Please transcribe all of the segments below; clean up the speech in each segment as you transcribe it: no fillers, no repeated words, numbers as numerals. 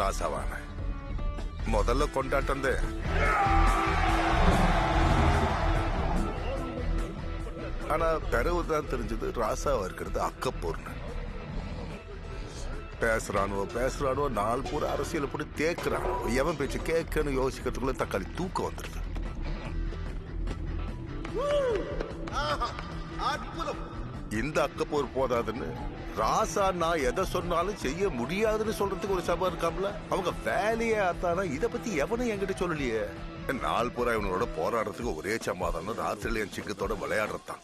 ராசாவான முதல்ல கொண்டாட்டம் ஆனா பிறகுதான் தெரிஞ்சது ராசாவா இருக்கிறது அக்கப்பூர்ணு. பேசுறானோ நாள் பூரா அரசியல் போட்டு தேக்குறானோ எவன் பேச்சு கேட்கன்னு யோசிக்கிறதுக்குள்ள தக்காளி தூக்கம் வந்துருது. இந்த அக்கப்போர் போதாதுன்னு ராசா நான் எதை சொன்னாலும் செய்ய முடியாதுன்னு சொல்றதுக்கு ஒரு சபை இருக்காமல, அவங்க வேலையே ஆத்தானா இத பத்தி எவனும் என்கிட்ட சொல்லலையே. நாள் பூரா இவனோட போராடுறதுக்கு ஒரே சமாதானம் ராத்திரில என் சிங்கத்தோட விளையாடுறதான்.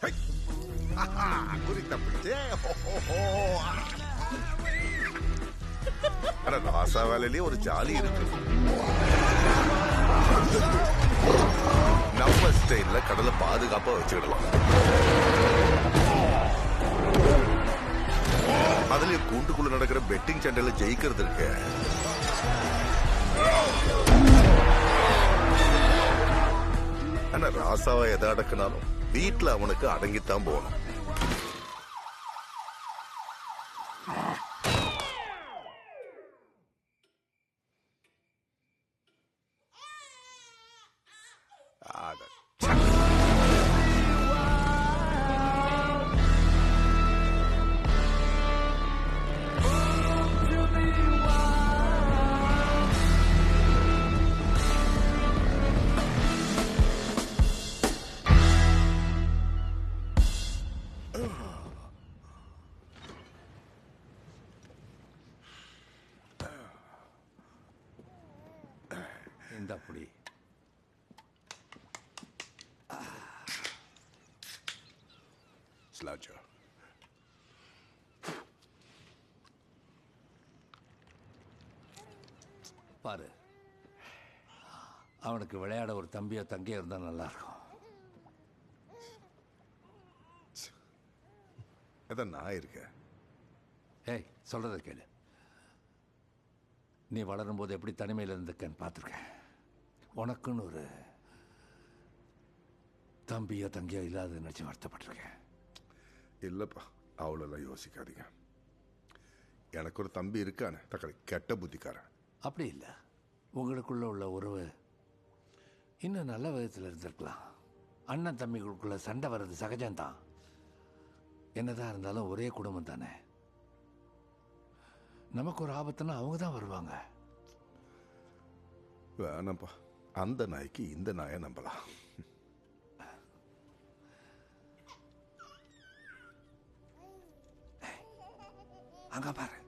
ஆனா ராசா வேலையிலேயே ஒரு ஜாலி இருக்கு. நம்ம ஸ்டைல்ல கடலை பாதுகாப்பா வச்சுக்கிடலாம். அதுலயும் கூண்டுக்குள்ள நடக்கிற பெட்டிங் சண்டையில ஜெயிக்கிறது இருக்கு. ஆனா ராசாவை எதை அடக்குனாலும் வீட்டுல அவனுக்கு அடங்கித்தான் போகணும். அப்படி பாரு, அவனுக்கு விளையாட ஒரு தம்பியோ தங்கையோ இருந்தா நல்லா இருக்கும். நான் இருக்கேன். ஏய், சொல்றத கேளு. நீ வளரும் போது எப்படி தனிமையில் இருந்திருக்கேன்னு பார்த்துருக்கேன். உனக்குன்னு ஒரு தம்பியோ தங்கியோ இல்லாத நினைச்சு வருத்தப்பட்டிருக்கேன். இல்லப்பா, அவ்வளோலாம் யோசிக்காதீங்க. எனக்கு ஒரு தம்பி இருக்கானே, தக்காளி கெட்ட புத்திக்காரன். அப்படி இல்லை, உங்களுக்குள்ள உள்ள உறவு இன்னும் நல்ல விதத்தில் இருந்திருக்கலாம். அண்ணன் தம்பிகளுக்குள்ள சண்டை வர்றது சகஜம்தான். என்னதான் இருந்தாலும் ஒரே குடும்பம் தானே. நமக்கு ஒரு ஆபத்துன்னா அவங்க தான் வருவாங்க. வேணாப்பா, அந்த நாய்க்கு இந்த நாயை நம்பலாம். அங்க பாரு,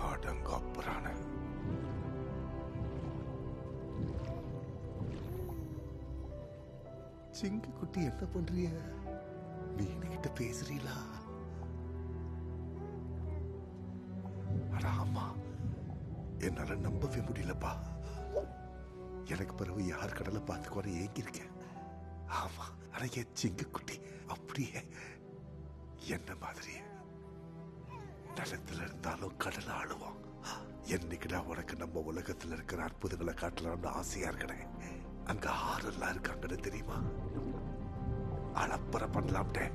அடங்கப்புறான சிங்கு குட்டி, என்ன பண்றிய? வீணுகிட்ட பேசுறீங்களா? ஆமா, என்னால நம்பவே முடியலப்பா. எனக்கு பிறகு யார் கடலை பார்த்துக்கோன்னு ஏங்கிருக்கேன். ஆமா, ஆனா என் சிங்கு குட்டி அப்படியே என்ன மாதிரியே நிலத்துல இருந்தாலும் கடலை ஆளுவோம். என்னைக்குடா உனக்கு நம்ம உலகத்துல இருக்கிற அற்புதங்களை காட்டலாம்னு ஆசையா இருக்கிறேன். அங்க ஆறெல்லாம் இருக்காங்கன்னு தெரியுமா? அலப்பற பண்ணலாம்ட்டே.